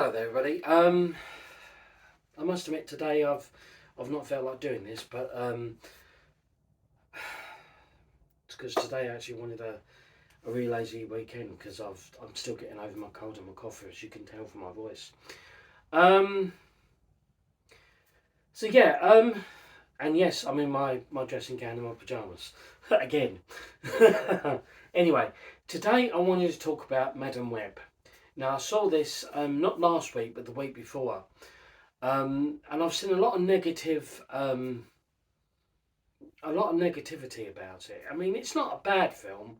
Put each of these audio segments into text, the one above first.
Hello there, everybody. I must admit today I've not felt like doing this, but it's because today I actually wanted a really lazy weekend because I'm still getting over my cold and my cough, as you can tell from my voice. Um, so yeah, and yes, I'm in my dressing gown and my pajamas again. Anyway, today I wanted to talk about Madam Webb. Now I saw this not last week but the week before. And I've seen a lot of negativity about it. I mean, it's not a bad film,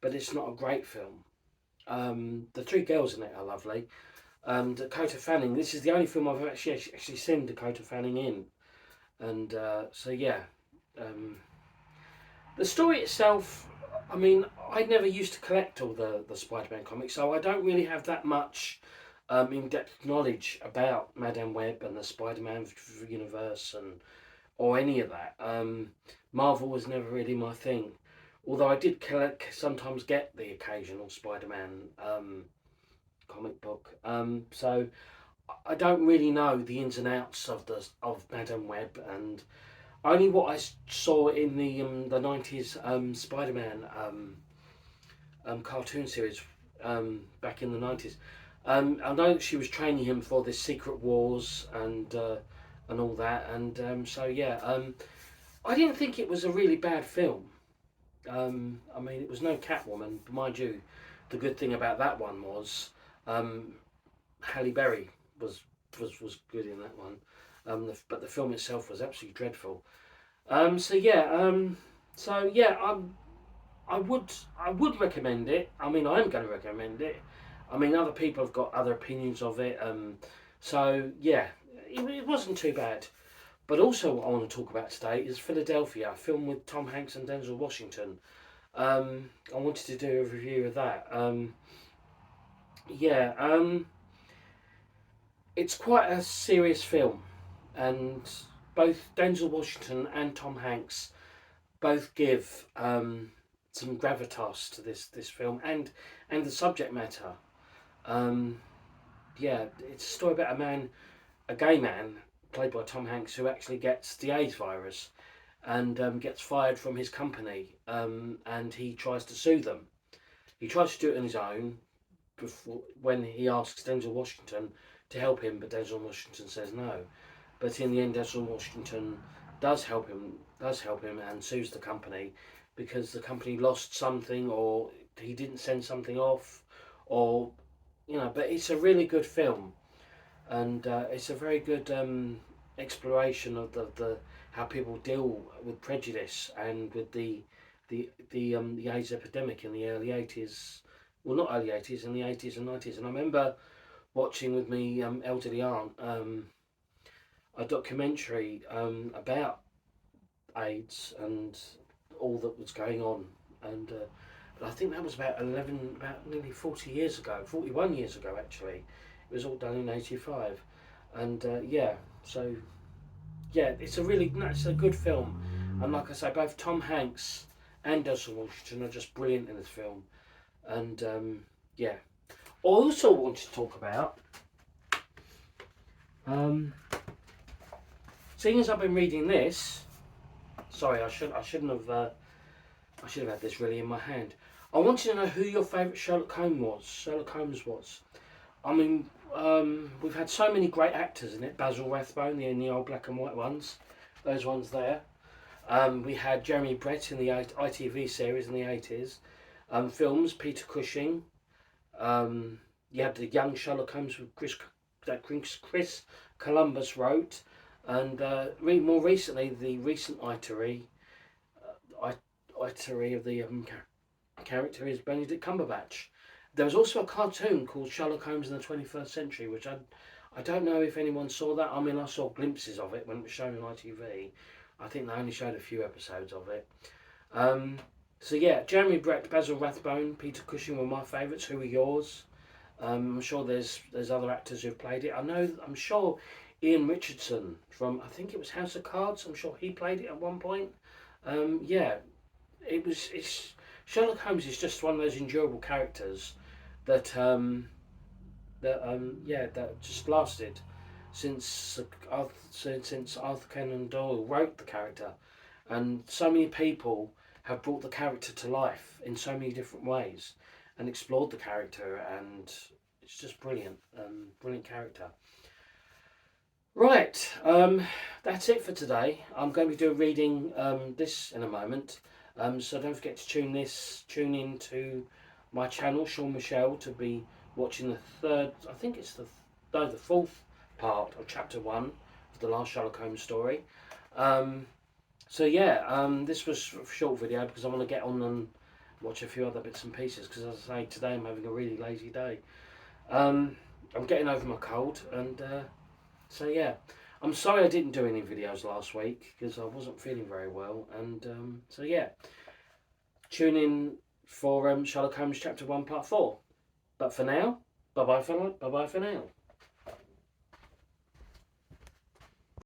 but it's not a great film. The three girls in it are lovely. Dakota Fanning. This is the only film I've actually seen Dakota Fanning in, and so yeah. The story itself. I mean, I never used to collect all the Spider-Man comics, so I don't really have that much in-depth knowledge about Madame Web and the Spider-Man universe and or any of that. Marvel was never really my thing, although I did sometimes get the occasional Spider-Man comic book. So I don't really know the ins and outs of Madame Web, and only what I saw in the 90s Spider-Man cartoon series back in the 90s. I know that she was training him for this Secret Wars and all that, and so yeah, I didn't think it was a really bad film. I mean, it was no Catwoman, but mind you. The good thing about that one was um, Halle Berry was was good in that one, but the film itself was absolutely dreadful. So yeah, I would recommend it. I mean, I'm going to recommend it. I mean, other people have got other opinions of it. So yeah, it wasn't too bad. But also, what I want to talk about today is Philadelphia, a film with Tom Hanks and Denzel Washington. I wanted to do a review of that. Yeah, it's quite a serious film, and both Denzel Washington and Tom Hanks both give some gravitas to this film and the subject matter. Um, yeah, it's a story about a gay man played by Tom Hanks who actually gets the AIDS virus and gets fired from his company, and he tries to sue them. He tries to do it on his own before when he asks Denzel Washington to help him, but Denzel Washington says no. But in the end, Denzel Washington does help him, and sues the company because the company lost something, or he didn't send something off, or But it's a really good film, and it's a very good exploration of the how people deal with prejudice and with the AIDS epidemic in the early 80s. Well, not early 80s, in the 80s and 90s. And I remember watching with me elderly aunt a documentary about AIDS and all that was going on. And but I think that was about nearly 40 years ago, 41 years ago actually. It was all done in 85. And yeah, so yeah, it's a good film. And like I say, both Tom Hanks and Denzel Washington are just brilliant in this film. And yeah, I also want to talk about, um, seeing as I've been reading this. Sorry, I should have had this really in my hand. I wanted to know who your favourite Sherlock Holmes was. Sherlock Holmes was. I mean, we've had so many great actors in it. Basil Rathbone in the old black and white ones, those ones there. We had Jeremy Brett in the ITV series in the 80s. Films, Peter Cushing. You had the young Sherlock Holmes with Chris Columbus wrote. And more recently, the recent itery of the character is Benedict Cumberbatch. There was also a cartoon called Sherlock Holmes in the 21st Century, which I don't know if anyone saw that. I mean, I saw glimpses of it when it was shown on ITV. I think they only showed a few episodes of it. So yeah, Jeremy Brett, Basil Rathbone, Peter Cushing were my favourites. Who were yours? I'm sure there's other actors who've played it. I'm sure Ian Richardson from, I think it was House of Cards. I'm sure he played it at one point. Yeah, it's Sherlock Holmes is just one of those enjoyable characters that that that just lasted since since Arthur Conan Doyle wrote the character, and so many people have brought the character to life in so many different ways, and explored the character, and it's just brilliant, brilliant character. Right, that's it for today. I'm going to be doing reading this in a moment. So don't forget to tune in to my channel, Sean Michelle, to be watching the third. I think it's the fourth part of chapter one of the last Sherlock Holmes story. Um, so yeah, this was a short video because I want to get on and watch a few other bits and pieces. Because as I say, today I'm having a really lazy day. I'm getting over my cold, and so yeah, I'm sorry I didn't do any videos last week because I wasn't feeling very well, and so yeah, tune in for Sherlock Holmes chapter 1 part 4. But for now, bye bye for now.